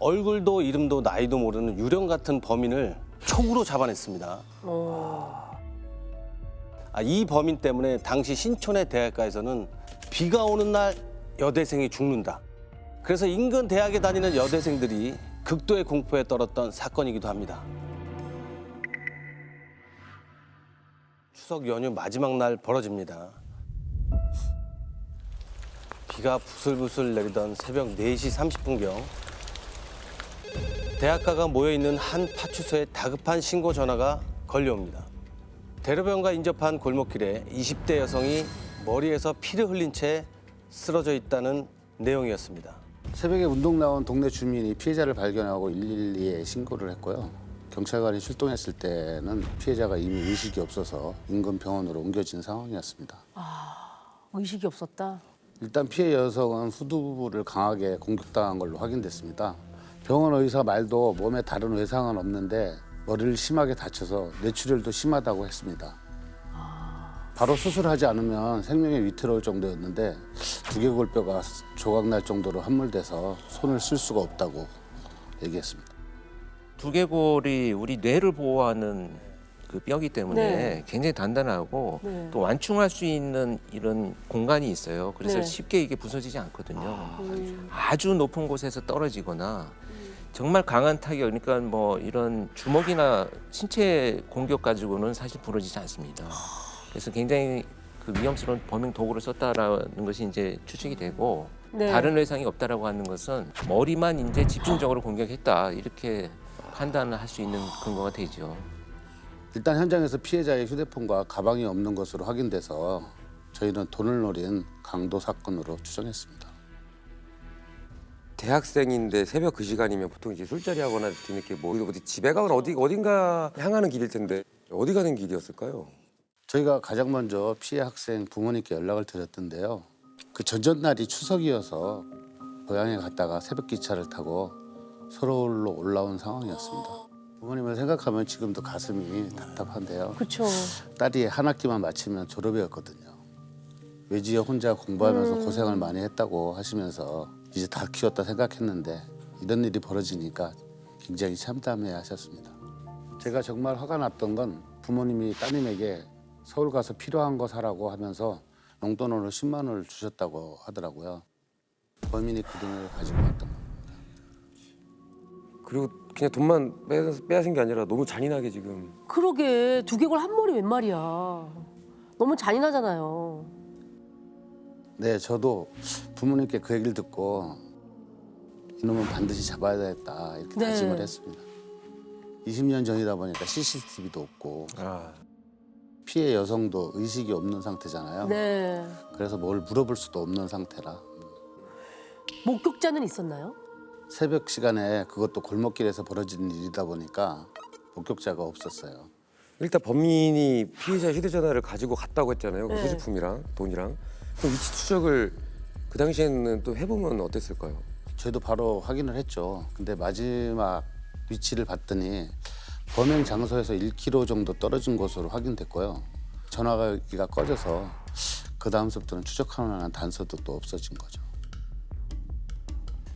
얼굴도 이름도 나이도 모르는 유령 같은 범인을 촉으로 잡아냈습니다. 이 범인 때문에 당시 신촌의 대학가에서는 비가 오는 날 여대생이 죽는다. 그래서 인근 대학에 다니는 여대생들이 극도의 공포에 떨었던 사건이기도 합니다. 추석 연휴 마지막 날 벌어집니다. 비가 부슬부슬 내리던 새벽 4시 30분경 대학가가 모여있는 한 파출소에 다급한 신고 전화가 걸려옵니다. 대로변과 인접한 골목길에 20대 여성이 머리에서 피를 흘린 채 쓰러져 있다는 내용이었습니다. 새벽에 운동 나온 동네 주민이 피해자를 발견하고 112에 신고를 했고요. 경찰관이 출동했을 때는 피해자가 이미 의식이 없어서 인근 병원으로 옮겨진 상황이었습니다. 의식이 없었다. 일단 피해 여성은 후두부를 강하게 공격당한 걸로 확인됐습니다. 병원 의사 말도 몸에 다른 외상은 없는데 머리를 심하게 다쳐서 뇌출혈도 심하다고 했습니다. 바로 수술하지 않으면 생명이 위태로울 정도였는데 두개골뼈가 조각날 정도로 함몰돼서 손을 쓸 수가 없다고 얘기했습니다. 두개골이 우리 뇌를 보호하는 그 뼈기 때문에 네. 굉장히 단단하고 네. 또 완충할 수 있는 이런 공간이 있어요. 그래서 네. 쉽게 이게 부서지지 않거든요. 아주 높은 곳에서 떨어지거나 정말 강한 타격, 그러니까 뭐 이런 주먹이나 신체 공격 가지고는 사실 부러지지 않습니다. 그래서 굉장히 그 위험스러운 범행 도구를 썼다라는 것이 이제 추측이 되고 네. 다른 외상이 없다라고 하는 것은 머리만 이제 집중적으로 공격했다 이렇게 판단을 할 수 있는 근거가 되죠. 일단 현장에서 피해자의 휴대폰과 가방이 없는 것으로 확인돼서 저희는 돈을 노린 강도 사건으로 추정했습니다. 대학생인데 새벽 그 시간이면 보통 이제 술자리 하거나 뒤늦게 뭐 어디 집에 가거나 어딘가 향하는 길일 텐데 어디 가는 길이었을까요? 저희가 가장 먼저 피해 학생 부모님께 연락을 드렸던데요. 그 전전날이 추석이어서 고향에 갔다가 새벽 기차를 타고 서울로 올라온 상황이었습니다. 부모님을 생각하면 지금도 가슴이 답답한데요. 그렇죠. 딸이 한 학기만 마치면 졸업이었거든요. 외지에 혼자 공부하면서 고생을 많이 했다고 하시면서 이제 다 키웠다 생각했는데 이런 일이 벌어지니까 굉장히 참담해 하셨습니다. 제가 정말 화가 났던 건 부모님이 따님에게 서울 가서 필요한 거 사라고 하면서 용돈으로 10만 원을 주셨다고 하더라고요. 범인이 그 돈을 가지고 왔던 겁니다. 그리고 그냥 돈만 빼앗은 게 아니라 너무 잔인하게 지금 그러게 두개골 한 머리 웬 말이야. 너무 잔인하잖아요. 네, 저도 부모님께 그 얘기를 듣고 이놈은 반드시 잡아야 되겠다 이렇게 네. 다짐을 했습니다. 20년 전이다 보니까 CCTV도 없고 피해 여성도 의식이 없는 상태잖아요. 네. 그래서 뭘 물어볼 수도 없는 상태라. 목격자는 있었나요? 새벽 시간에 그것도 골목길에서 벌어진 일이다 보니까 목격자가 없었어요. 일단 범인이 피해자 휴대전화를 가지고 갔다고 했잖아요. 그 네. 소지품이랑 돈이랑. 그럼 위치 추적을 그 당시에는 또 해보면 어땠을까요? 저희도 바로 확인을 했죠. 근데 마지막 위치를 봤더니 범행 장소에서 1km 정도 떨어진 것으로 확인됐고요. 전화기가 꺼져서 그 다음서부터는 추적할 만한 단서도 또 없어진 거죠.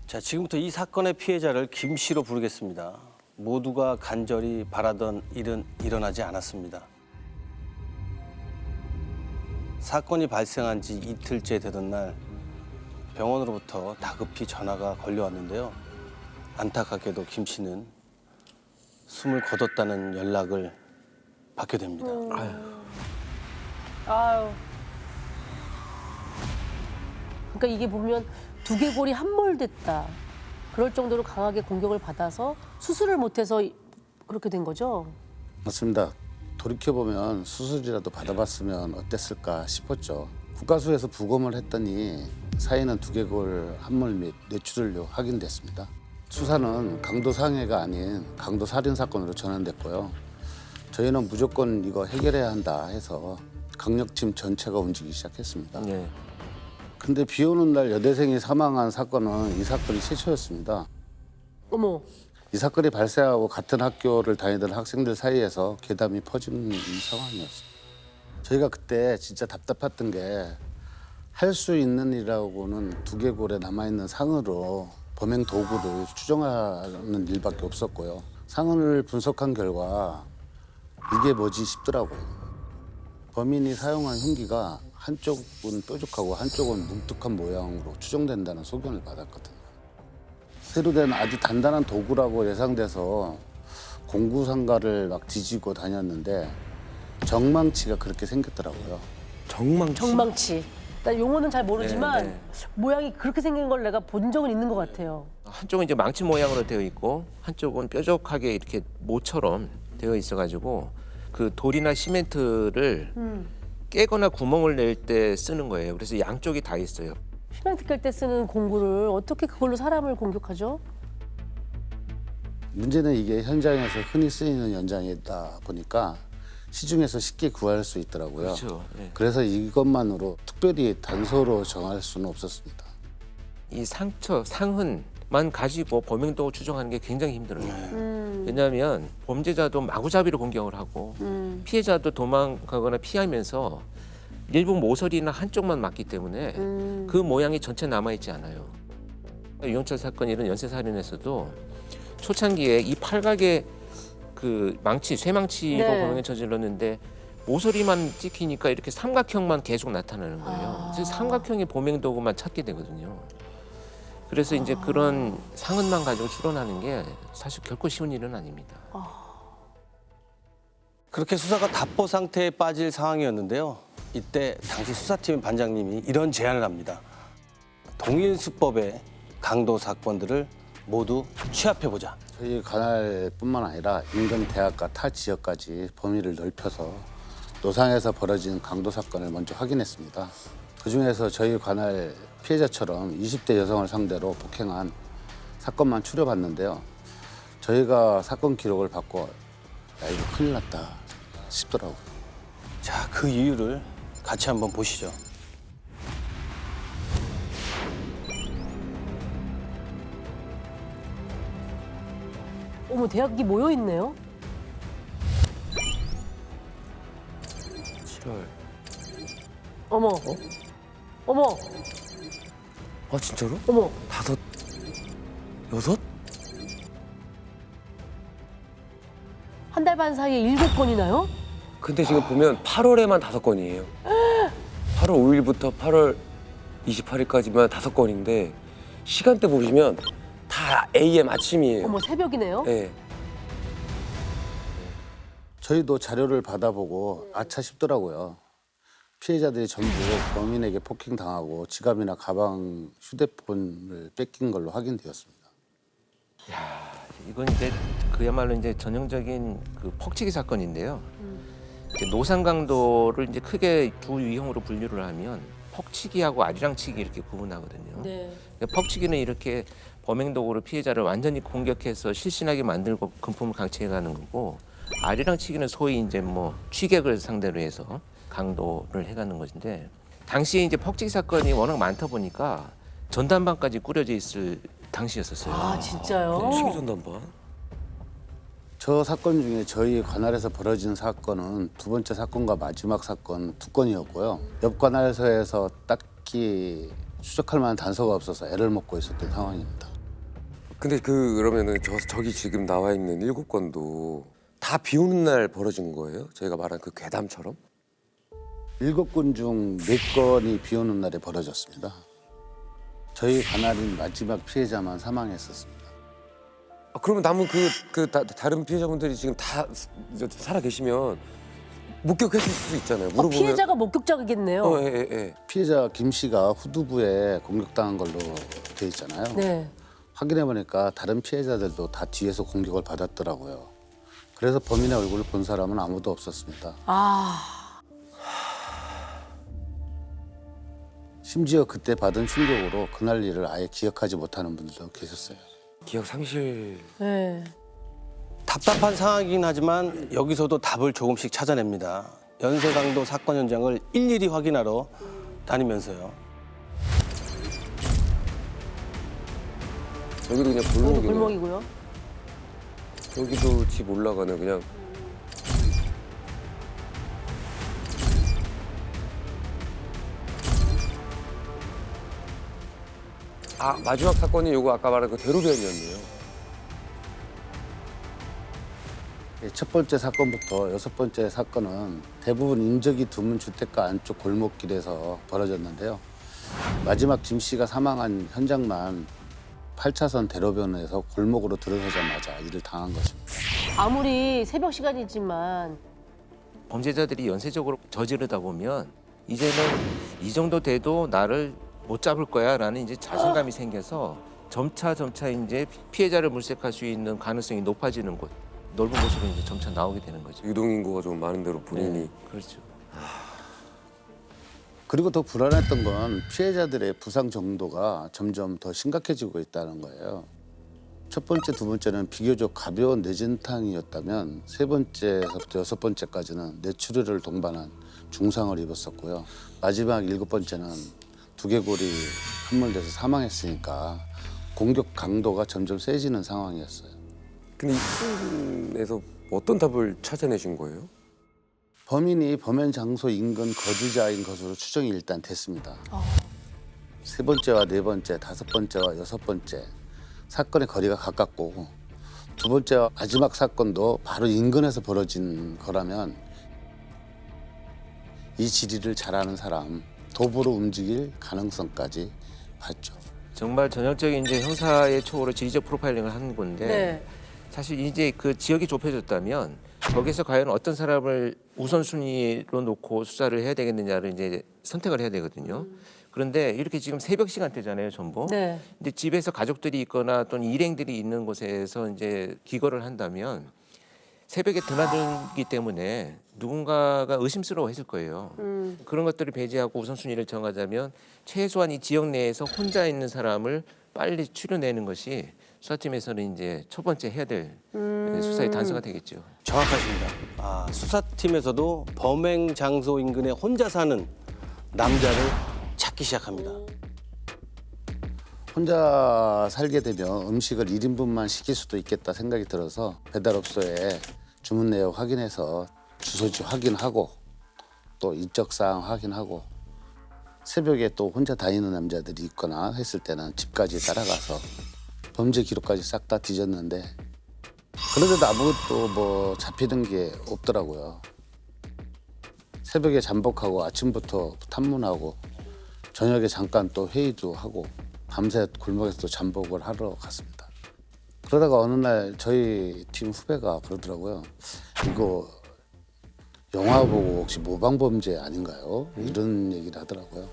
자, 지금부터 이 사건의 피해자를 김 씨로 부르겠습니다. 모두가 간절히 바라던 일은 일어나지 않았습니다. 사건이 발생한 지 이틀째 되던 날 병원으로부터 다급히 전화가 걸려왔는데요. 안타깝게도 김 씨는 숨을 거뒀다는 연락을 받게 됩니다. 아유. 그러니까 이게 보면 두개골이 함몰됐다. 그럴 정도로 강하게 공격을 받아서 수술을 못해서 그렇게 된 거죠? 맞습니다. 돌이켜보면 수술이라도 받아봤으면 어땠을까 싶었죠. 국가수에서 부검을 했더니 사인은 두개골 함몰 및 뇌출혈로 확인됐습니다. 수사는 강도 상해가 아닌 강도 살인 사건으로 전환됐고요. 저희는 무조건 이거 해결해야 한다 해서 강력팀 전체가 움직이기 시작했습니다. 네. 근데 비 오는 날 여대생이 사망한 사건은 이 사건이 최초였습니다. 어머. 이 사건이 발생하고 같은 학교를 다니던 학생들 사이에서 괴담이 퍼지는 상황이었어요. 저희가 그때 진짜 답답했던 게 할 수 있는 일이라고는 두개골에 남아있는 상으로 범행 도구를 추정하는 일밖에 없었고요. 상흔을 분석한 결과 이게 뭐지 싶더라고요. 범인이 사용한 흉기가 한쪽은 뾰족하고 한쪽은 뭉툭한 모양으로 추정된다는 소견을 받았거든요. 새로 된 아주 단단한 도구라고 예상돼서 공구상가를 막 뒤지고 다녔는데 정망치가 그렇게 생겼더라고요. 정망치. 나 용어는 잘 모르지만 네, 네. 모양이 그렇게 생긴 걸 내가 본 적은 있는 것 같아요. 한쪽은 이제 망치 모양으로 되어 있고 한쪽은 뾰족하게 이렇게 모처럼 되어 있어가지고 그 돌이나 시멘트를 깨거나 구멍을 낼 때 쓰는 거예요. 그래서 양쪽이 다 있어요. 시멘트 깰 때 쓰는 공구를 어떻게 그걸로 사람을 공격하죠? 문제는 이게 현장에서 흔히 쓰이는 연장이다 보니까 시중에서 쉽게 구할 수 있더라고요. 그렇죠. 네. 그래서 이것만으로 특별히 단서로 정할 수는 없었습니다. 이 상처, 상흔만 가지고 범행 도구 추정하는 게 굉장히 힘들어요. 왜냐하면 범죄자도 마구잡이로 공격을 하고 피해자도 도망가거나 피하면서 일부 모서리나 한쪽만 맞기 때문에 그 모양이 전체 남아있지 않아요. 유영철 사건 이런 연쇄살인에서도 초창기에 이 팔각의 그 망치, 쇠망치로 네. 범행을 저질렀는데 모서리만 찍히니까 이렇게 삼각형만 계속 나타나는 거예요. 그래서 삼각형의 범행 도구만 찾게 되거든요. 그래서 이제 그런 상흔만 가지고 추론하는 게 사실 결코 쉬운 일은 아닙니다. 그렇게 수사가 답보 상태에 빠질 상황이었는데요. 이때 당시 수사팀 반장님이 이런 제안을 합니다. 동일 수법의 강도 사건들을 모두 취합해보자. 저희 관할뿐만 아니라 인근 대학과 타 지역까지 범위를 넓혀서 노상에서 벌어진 강도 사건을 먼저 확인했습니다. 그중에서 저희 관할 피해자처럼 20대 여성을 상대로 폭행한 사건만 추려봤는데요. 저희가 사건 기록을 받고 야 이거 큰일 났다 싶더라고요. 자, 그 이유를 같이 한번 보시죠. 어머, 대학이 모여 있네요. 7월. 어머. 어머. 아 진짜로? 어머. 5, 6? 한 달 반 사이에 7건이나요? 근데 지금 보면 8월에만 5건이에요. 8월 5일부터 8월 28일까지만 5건인데 시간대 보시면 다 AM 아침이에요. 어머, 새벽이네요. 네. 저희도 자료를 받아보고 아차 싶더라고요. 피해자들이 전부 범인에게 폭행당하고 지갑이나 가방, 휴대폰을 뺏긴 걸로 확인되었습니다. 이건 이제 그야말로 이제 전형적인 그 퍽치기 사건인데요. 이제 노상 강도를 이제 크게 두 유형으로 분류를 하면 퍽치기하고 아리랑치기 이렇게 구분하거든요. 네. 그러니까 퍽치기는 이렇게 범행 도구로 피해자를 완전히 공격해서 실신하게 만들고 금품을 강취해가는 거고, 아리랑치기는 소위 이제 뭐 취객을 상대로 해서 강도를 해가는 것인데, 당시에 이제 퍽치기 사건이 워낙 많다 보니까 전담반까지 꾸려져 있을 당시였었어요. 아, 진짜요? 치기 전담반. 저 사건 중에 저희 관할에서 벌어진 사건은 두 번째 사건과 마지막 사건 2건이었고요. 옆 관할에서 딱히 추적할 만한 단서가 없어서 애를 먹고 있었던 상황입니다. 근데 그러면은 저기 지금 나와 있는 7건도 다 비 오는 날 벌어진 거예요? 저희가 말한 그 괴담처럼? 7건 중 4건이 비 오는 날에 벌어졌습니다. 저희 관할인 마지막 피해자만 사망했었습니다. 아, 그러면 남은 다른 피해자분들이 지금 다 살아 계시면 목격했을 수도 있잖아요. 물어보면. 피해자가 목격자겠네요. 예. 피해자 김 씨가 후두부에 공격당한 걸로 돼 있잖아요. 네. 확인해 보니까 다른 피해자들도 다 뒤에서 공격을 받았더라고요. 그래서 범인의 얼굴을 본 사람은 아무도 없었습니다. 아, 심지어 그때 받은 충격으로 그날 일을 아예 기억하지 못하는 분들도 계셨어요. 기억 상실. 네. 답답한 상황이긴 하지만 여기서도 답을 조금씩 찾아냅니다. 연쇄강도 사건 현장을 일일이 확인하러 다니면서요. 여기도 그냥 여기도 골목이네. 골목이고요. 여기도 집 올라가는 그냥. 아 마지막 사건이 요거 아까 말한 그 대로변이었네요. 첫 번째 사건부터 여섯 번째 사건은 대부분 인적이 드문 주택가 안쪽 골목길에서 벌어졌는데요. 마지막 김 씨가 사망한 현장만 8차선 대로변에서 골목으로 들어서자마자 이를 당한 것입니다. 아무리 새벽 시간이지만 범죄자들이 연쇄적으로 저지르다 보면 이제는 이 정도 돼도 나를 못 잡을 거야라는 이제 자신감이 생겨서 점차 이제 피해자를 물색할 수 있는 가능성이 높아지는 곳, 넓은 곳으로 이제 점차 나오게 되는 거죠. 유동인구가 좀 많은 대로 본인이 네, 그렇죠. 그리고 더 불안했던 건 피해자들의 부상 정도가 점점 더 심각해지고 있다는 거예요. 첫 번째, 두 번째는 비교적 가벼운 뇌진탕이었다면 세 번째부터 여섯 번째까지는 뇌출혈을 동반한 중상을 입었었고요. 마지막 일곱 번째는 두개골이 함몰돼서 사망했으니까 공격 강도가 점점 세지는 상황이었어요. 근데 이 부분에서 어떤 답을 찾아내신 거예요? 범인이 범행 장소 인근 거주자인 것으로 추정이 일단 됐습니다. 세 번째와 네 번째, 다섯 번째와 여섯 번째 사건의 거리가 가깝고 두 번째와 마지막 사건도 바로 인근에서 벌어진 거라면 이 지리를 잘 아는 사람, 도보로 움직일 가능성까지 봤죠. 정말 전형적인 이제 형사의 초월로 지리적 프로파일링을 하는 건데 네. 사실 이제 그 지역이 좁혀졌다면 거기서 과연 어떤 사람을 우선순위로 놓고 수사를 해야 되겠느냐를 이제 선택을 해야 되거든요. 그런데 이렇게 지금 새벽 시간대잖아요, 전부. 네. 근데 집에서 가족들이 있거나 또는 일행들이 있는 곳에서 이제 기거를 한다면 새벽에 드나들기 때문에 누군가가 의심스러워했을 거예요. 그런 것들을 배제하고 우선순위를 정하자면 최소한 이 지역 내에서 혼자 있는 사람을 빨리 추려내는 것이 수사팀에서는 이제 첫 번째 해야 될 수사의 단서가 되겠죠. 정확하십니다. 수사팀에서도 범행 장소 인근에 혼자 사는 남자를 찾기 시작합니다. 혼자 살게 되면 음식을 1인분만 시킬 수도 있겠다 생각이 들어서 배달업소에 주문 내역 확인해서 주소지 확인하고 또 인적사항 확인하고 새벽에 또 혼자 다니는 남자들이 있거나 했을 때는 집까지 따라가서 범죄 기록까지 싹 다 뒤졌는데 그런데도 아무것도 뭐 잡히는 게 없더라고요. 새벽에 잠복하고 아침부터 탐문하고 저녁에 잠깐 또 회의도 하고 밤새 골목에서 또 잠복을 하러 갔습니다. 그러다가 어느 날 저희 팀 후배가 그러더라고요. 이거 영화 보고 혹시 모방범죄 아닌가요? 이런 얘기를 하더라고요.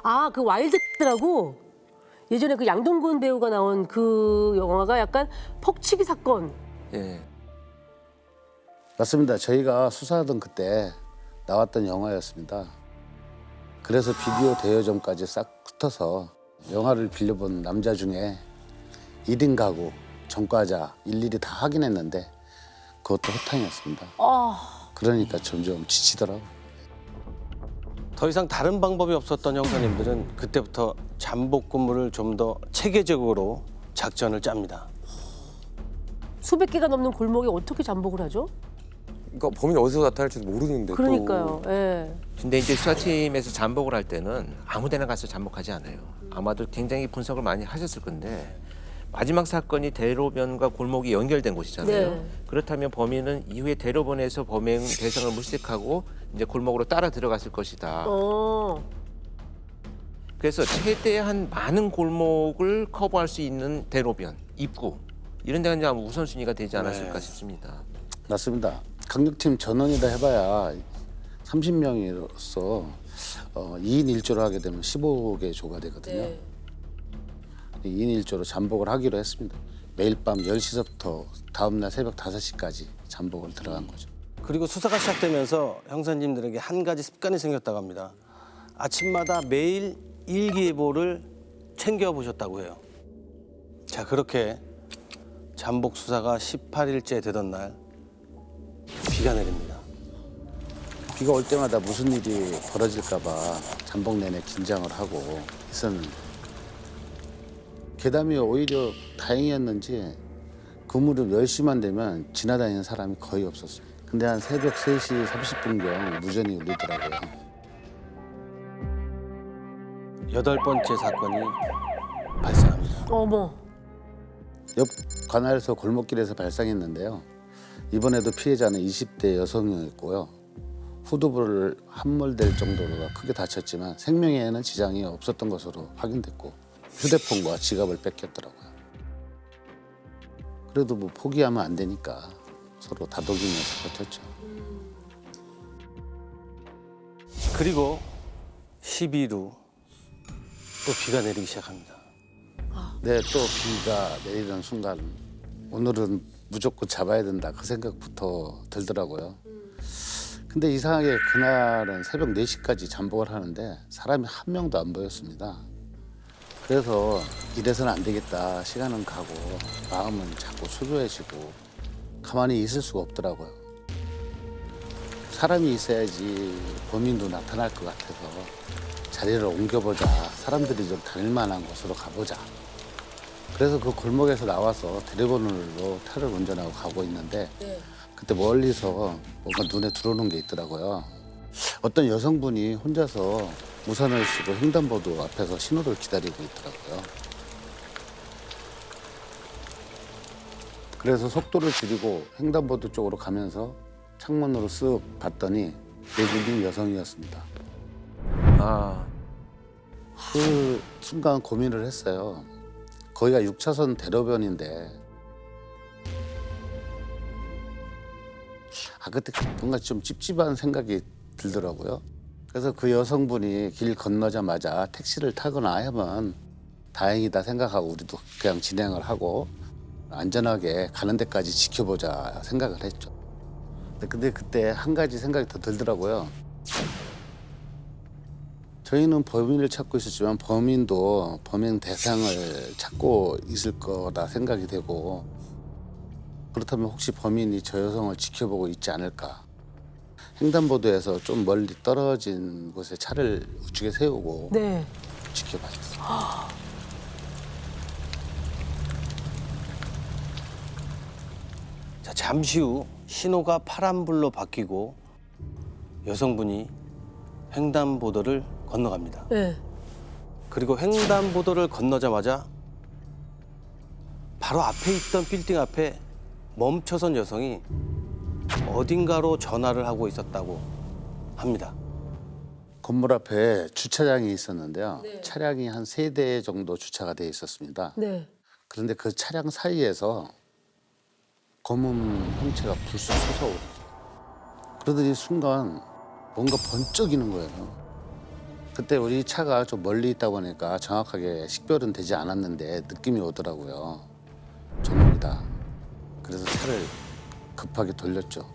아, 그 와일드라고 예전에 그 양동근 배우가 나온 그 영화가 약간 퍽치기 사건. 예. 맞습니다. 저희가 수사하던 그때 나왔던 영화였습니다. 그래서 비디오 대여점까지 싹 붙어서 영화를 빌려본 남자 중에 1인 가구, 전과자 일일이 다 확인했는데 그것도 허탕이었습니다. 그러니까 점점 지치더라고요. 더 이상 다른 방법이 없었던 형사님들은 그때부터 잠복 근무를 좀 더 체계적으로 작전을 짭니다. 수백 개가 넘는 골목에 어떻게 잠복을 하죠? 그러니까 범인이 어디서 나타날지도 모르는데 그러니까요. 예. 근데 이제 수사팀에서 잠복을 할 때는 아무데나 가서 잠복하지 않아요. 아마도 굉장히 분석을 많이 하셨을 건데 마지막 사건이 대로변과 골목이 연결된 곳이잖아요. 네. 그렇다면 범인은 이후에 대로변에서 범행 대상을 물색하고 이제 골목으로 따라 들어갔을 것이다. 그래서 최대한 많은 골목을 커버할 수 있는 대로변, 입구 이런 데가 이제 아마 우선순위가 되지 않았을까 싶습니다. 맞습니다. 강력팀 전원이다 해봐야 30명으로서 2인 1조로 하게 되면 15개 조가 되거든요. 네. 2인 1조로 잠복을 하기로 했습니다. 매일 밤 10시서부터 다음날 새벽 5시까지 잠복을 들어간 거죠. 그리고 수사가 시작되면서 형사님들에게 한 가지 습관이 생겼다고 합니다. 아침마다 매일 일기예보를 챙겨보셨다고 해요. 자, 그렇게 잠복 수사가 18일째 되던 날 비가 내립니다. 비가 올 때마다 무슨 일이 벌어질까 봐 잠복 내내 긴장을 하고 있었는데 괴담이 오히려 다행이었는지 그 무렵 10시만 되면 지나다니는 사람이 거의 없었습니다. 근데 한 새벽 3시 30분경 무전이 울리더라고요. 8번째 사건이 발생합니다. 어머. 옆 관할에서 골목길에서 발생했는데요. 이번에도 피해자는 20대 여성이었고요. 후두부를 함몰될 정도로 크게 다쳤지만 생명에는 지장이 없었던 것으로 확인됐고 휴대폰과 지갑을 뺏겼더라고요. 그래도 뭐 포기하면 안 되니까 서로 다독이면서 버텼죠. 그리고 10일 후 또 비가 내리기 시작합니다. 네, 또 비가 내리는 순간 오늘은 무조건 잡아야 된다 그 생각부터 들더라고요. 근데 이상하게 그날은 새벽 4시까지 잠복을 하는데 사람이 한 명도 안 보였습니다. 그래서 이래서는 안 되겠다. 시간은 가고 마음은 자꾸 초조해지고 가만히 있을 수가 없더라고요. 사람이 있어야지 범인도 나타날 것 같아서 자리를 옮겨보자. 사람들이 좀 다닐 만한 곳으로 가보자. 그래서 그 골목에서 나와서 대리번호로 차를 운전하고 가고 있는데 그때 멀리서 뭔가 눈에 들어오는 게 있더라고요. 어떤 여성분이 혼자서 우산을 쓰고 횡단보도 앞에서 신호를 기다리고 있더라고요. 그래서 속도를 줄이고 횡단보도 쪽으로 가면서 창문으로 쓱 봤더니 외국인 여성이었습니다. 아, 그 순간 고민을 했어요. 거기가 6차선 대로변인데 그때 뭔가 좀 찝찝한 생각이 들더라고요. 그래서 그 여성분이 길 건너자마자 택시를 타거나 하면 다행이다 생각하고 우리도 그냥 진행을 하고 안전하게 가는 데까지 지켜보자 생각을 했죠. 근데 그때 한 가지 생각이 더 들더라고요. 저희는 범인을 찾고 있었지만 범인도 범행 대상을 찾고 있을 거다 생각이 되고 그렇다면 혹시 범인이 저 여성을 지켜보고 있지 않을까. 횡단보도에서 좀 멀리 떨어진 곳에 차를 우측에 세우고 네. 지켜봤어요. 자, 잠시 후 신호가 파란불로 바뀌고 여성분이 횡단보도를 건너갑니다. 네. 그리고 횡단보도를 건너자마자 바로 앞에 있던 빌딩 앞에 멈춰선 여성이 어딘가로 전화를 하고 있었다고 합니다. 건물 앞에 주차장이 있었는데요. 차량이 한 3대 정도 주차가 돼 있었습니다. 네. 그런데 그 차량 사이에서 검은 형체가 불쑥 솟아오르죠. 그러더니 순간 뭔가 번쩍이는 거예요. 그때 우리 차가 좀 멀리 있다 보니까 정확하게 식별은 되지 않았는데 느낌이 오더라고요. 저놈이다. 그래서 차를 급하게 돌렸죠.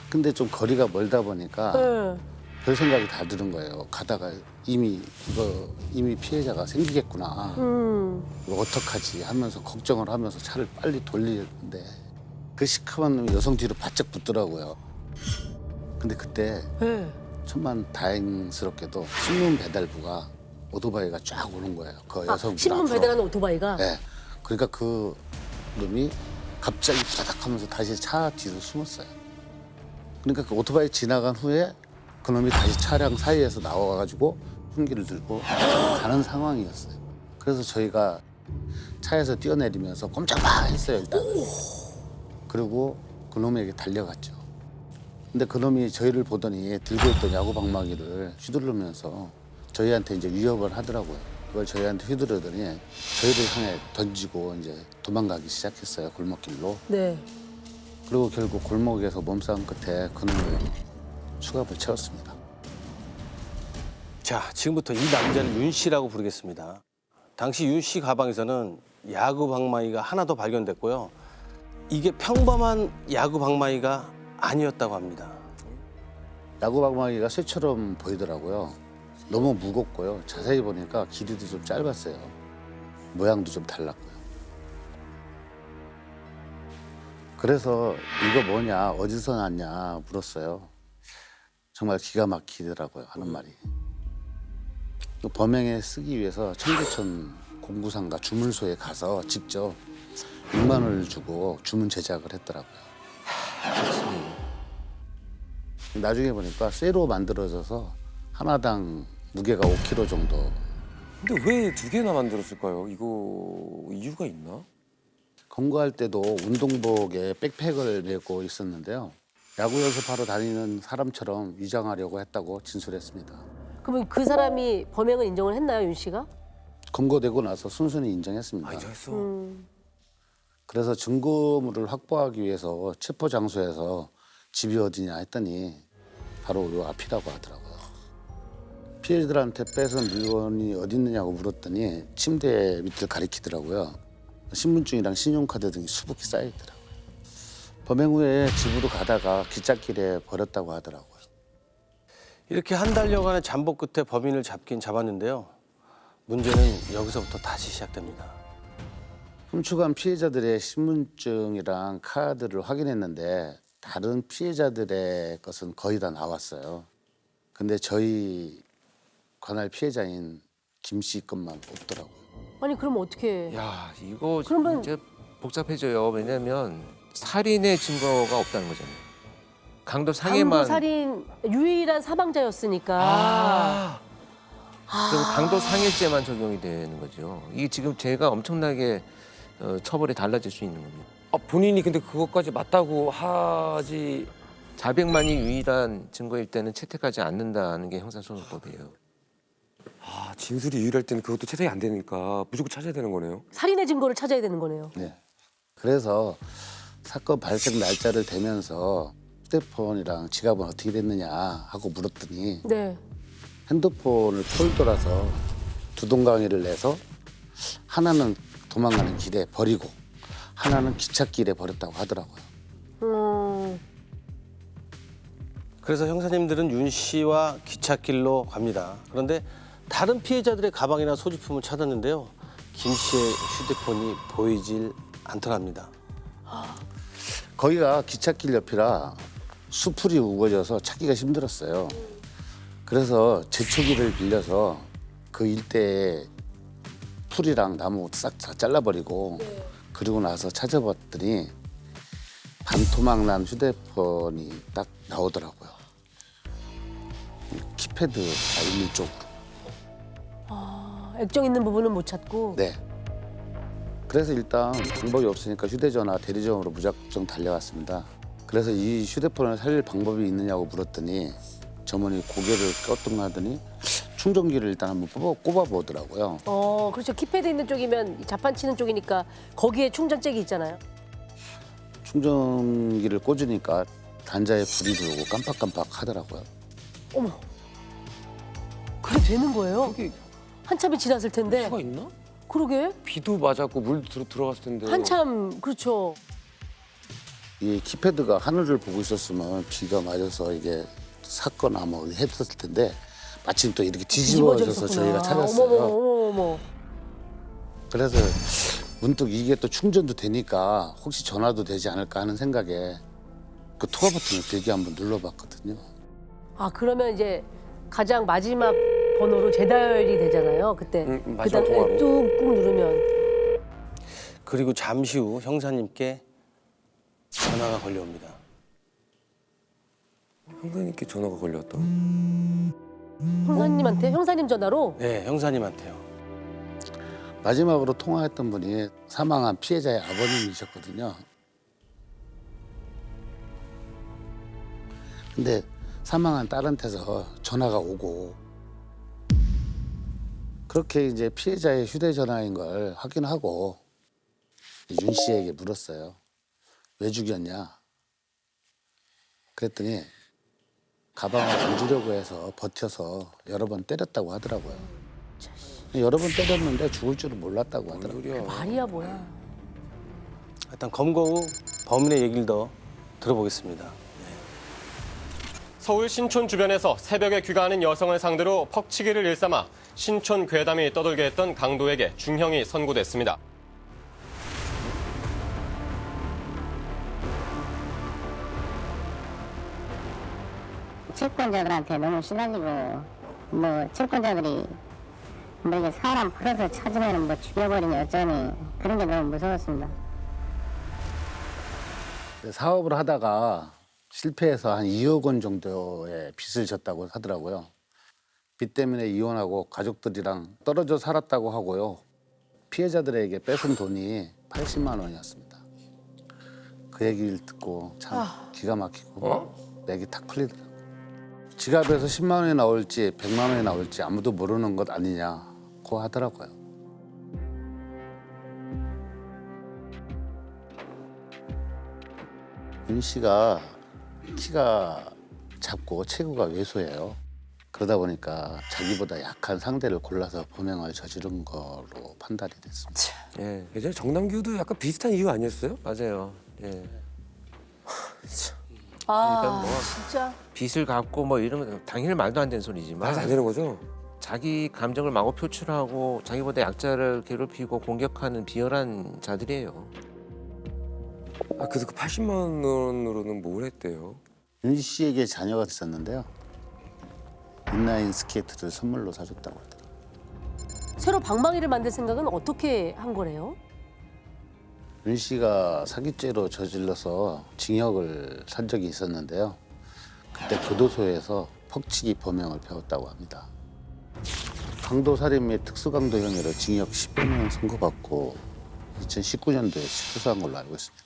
근데 좀 거리가 멀다 보니까 네. 별 생각이 다 드는 거예요. 가다가 이미 피해자가 생기겠구나. 이거 어떡하지 하면서 걱정을 하면서 차를 빨리 돌리는데 그 시커먼 여성 뒤로 바짝 붙더라고요. 근데 그때 네. 천만 다행스럽게도 신문 배달부가 오토바이가 쫙 오는 거예요. 그 여성 신문 앞으로. 배달하는 오토바이가. 네. 그러니까 그 놈이 갑자기 후다닥 하면서 다시 차 뒤로 숨었어요. 그러니까 그 오토바이 지나간 후에 그 놈이 다시 차량 사이에서 나와가지고 흉기를 들고 가는 상황이었어요. 그래서 저희가 차에서 뛰어내리면서 꼼짝마 했어요, 일단. 그리고 그 놈에게 달려갔죠. 근데 그 놈이 저희를 보더니 들고 있던 야구 방망이를 휘두르면서 저희한테 이제 위협을 하더라고요. 그걸 저희한테 휘두르더니 저희를 향해 던지고 이제 도망가기 시작했어요, 골목길로. 네. 그리고 결국 골목에서 몸싸움 끝에 그놈을 수갑을 채웠습니다. 자, 지금부터 이 남자를 윤 씨라고 부르겠습니다. 당시 윤 씨 가방에서는 야구 방망이가 하나 더 발견됐고요. 이게 평범한 야구 방망이가 아니었다고 합니다. 야구 방망이가 쇠처럼 보이더라고요. 너무 무겁고요. 자세히 보니까 길이도 좀 짧았어요. 모양도 좀 달랐고요. 그래서 이거 뭐냐, 어디서 났냐 물었어요. 정말 기가 막히더라고요, 하는 말이. 범행에 쓰기 위해서 청계천 공구상가 주문소에 가서 직접 6만 원을 주고 주문 제작을 했더라고요. 나중에 보니까 쇠로 만들어져서 하나당 무게가 5kg 정도 근데 왜 두 개나 만들었을까요? 이거 이유가 있나? 검거할 때도 운동복에 백팩을 메고 있었는데요. 야구 연습하러 다니는 사람처럼 위장하려고 했다고 진술했습니다. 그러면 그 사람이 범행을 인정을 했나요, 윤 씨가? 검거되고 나서 순순히 인정했습니다. 아, 인정했어. 그래서 증거물을 확보하기 위해서 체포 장소에서 집이 어디냐 했더니 바로 요 앞이라고 하더라고요. 피해자들한테 뺏은 물건이 어디 있느냐고 물었더니 침대 밑을 가리키더라고요. 신분증이랑 신용카드 등이 수북히 쌓여 있더라고요. 범행 후에 집으로 가다가 기찻길에 버렸다고 하더라고요. 이렇게 한 달여간의 잠복 끝에 범인을 잡긴 잡았는데요. 문제는 여기서부터 다시 시작됩니다. 훔쳐간 피해자들의 신분증이랑 카드를 확인했는데 다른 피해자들의 것은 거의 다 나왔어요. 근데 저희 관할 피해자인 김 씨 것만 없더라고요. 아니 그럼 어떻게? 야, 이거 그러면- 진짜 복잡해져요. 왜냐면 살인의 증거가 없다는 거잖아요. 강도 상해만. 강도 살인 유일한 사망자였으니까. 그럼 강도 상해죄만 적용이 되는 거죠. 이게 지금 죄가 엄청나게 처벌이 달라질 수 있는 겁니다. 아, 본인이 근데 그것까지 맞다고 하지. 자백만이 유일한 증거일 때는 채택하지 않는다는 게 형사소송법이에요. 아, 진술이 유일할 때는 그것도 채택이 안 되니까 무조건 찾아야 되는 거네요. 살인의 증거를 찾아야 되는 거네요. 네. 그래서 사건 발생 날짜를 대면서 휴대폰이랑 지갑은 어떻게 됐느냐 하고 물었더니 네. 핸드폰을 폴더라서 두 동강이를 내서 하나는 도망가는 길에 버리고 하나는 기찻길에 버렸다고 하더라고요. 그래서 형사님들은 윤 씨와 기찻길로 갑니다. 그런데 다른 피해자들의 가방이나 소지품을 찾았는데요. 김 씨의 휴대폰이 보이질 않더랍니다. 거기가 기찻길 옆이라 수풀이 우거져서 찾기가 힘들었어요. 그래서 제초기를 빌려서 그 일대에 풀이랑 나무 싹 다 잘라버리고 그리고 나서 찾아봤더니 반토막 난 휴대폰이 딱 나오더라고요. 키패드가 있는 쪽으로. 액정 있는 부분은 못 찾고. 네. 그래서 일단 방법이 없으니까 휴대전화 대리점으로 무작정 달려갔습니다. 그래서 이 휴대폰을 살릴 방법이 있느냐고 물었더니 점원이 고개를 끄덕하더니 충전기를 일단 한번 꼽아보더라고요. 그렇죠. 키패드 있는 쪽이면 자판 치는 쪽이니까 거기에 충전잭이 있잖아요. 충전기를 꽂으니까 단자에 불이 들어오고 깜빡깜빡 하더라고요. 어머. 그게 되는 거예요? 그게 한참이 지났을 텐데. 수가 있나? 그러게. 비도 맞았고 물도 들어갔을 텐데. 한참 그렇죠. 이 키패드가 하늘을 보고 있었으면 비가 맞아서 이게 샀거나 뭐 했었을 텐데 마침 또 이렇게 뒤집어져서 저희가 찾았어요. 어머머머. 그래서 문득 이게 또 충전도 되니까 혹시 전화도 되지 않을까 하는 생각에 그 투하 버튼을 길게 한번 눌러봤거든요. 아 그러면 이제 가장 마지막 번호로 재다열이 되잖아요. 그때 마지막 통화로. 뚝꾹 누르면 그리고 잠시 후 형사님께 전화가 걸려옵니다. 형사님께 전화가 걸렸다. 형사님한테 형사님 전화로. 네, 형사님한테요. 마지막으로 통화했던 분이 사망한 피해자의 아버님이셨거든요. 근데 사망한 딸한테서 전화가 오고 그렇게 이제 피해자의 휴대전화인 걸 확인하고 윤 씨에게 물었어요. 왜 죽였냐? 그랬더니 가방을 안 주려고 해서 버텨서 여러 번 때렸다고 하더라고요. 여러 번 때렸는데 죽을 줄은 몰랐다고 하더라고요. 소리야. 말이야 뭐야. 일단 검거 후 범인의 얘기를 더 들어보겠습니다. 서울 신촌 주변에서 새벽에 귀가하는 여성을 상대로 퍽치기를 일삼아 신촌 괴담이 떠돌게 했던 강도에게 중형이 선고됐습니다. 채권자들한테 너무 시달리고 뭐 채권자들이 뭐 이게 사람 풀어서 찾으면 뭐 죽여버리니 어쩌니 그런 게 너무 무서웠습니다. 사업을 하다가 실패해서 한 2억 원 정도의 빚을 졌다고 하더라고요. 빚 때문에 이혼하고 가족들이랑 떨어져 살았다고 하고요. 피해자들에게 뺏은 돈이 80만 원이었습니다. 그 얘기를 듣고 참 기가 막히고 맥이 탁 풀리더라고요. 지갑에서 10만 원이 나올지 100만 원이 나올지 아무도 모르는 것 아니냐고 하더라고요. 윤 씨가 키가 작고 체구가 왜소해요. 그러다 보니까 자기보다 약한 상대를 골라서 범행을 저지른 거로 판단이 됐습니다. 예, 예전에 정남규도 약간 비슷한 이유 아니었어요? 맞아요. 예. 아, 그러니까 뭐 진짜. 빚을 갚고 뭐 이런 건 당연히 말도 안 되는 소리지만 말이 안 되는 거죠? 자기 감정을 마구 표출하고 자기보다 약자를 괴롭히고 공격하는 비열한 자들이에요. 아, 그래서 그 80만 원으로는 뭘 했대요? 윤 씨에게 자녀가 있었는데요. 인라인 스케이트를 선물로 사줬다고 하더라고요. 새로 방망이를 만들 생각은 어떻게 한 거래요? 윤 씨가 사기죄로 저질러서 징역을 산 적이 있었는데요. 그때 교도소에서 퍽치기 범행을 배웠다고 합니다. 강도살인 및 특수강도 혐의로 징역 15년 선고받고 2019년도에 실소한 걸로 알고 있습니다.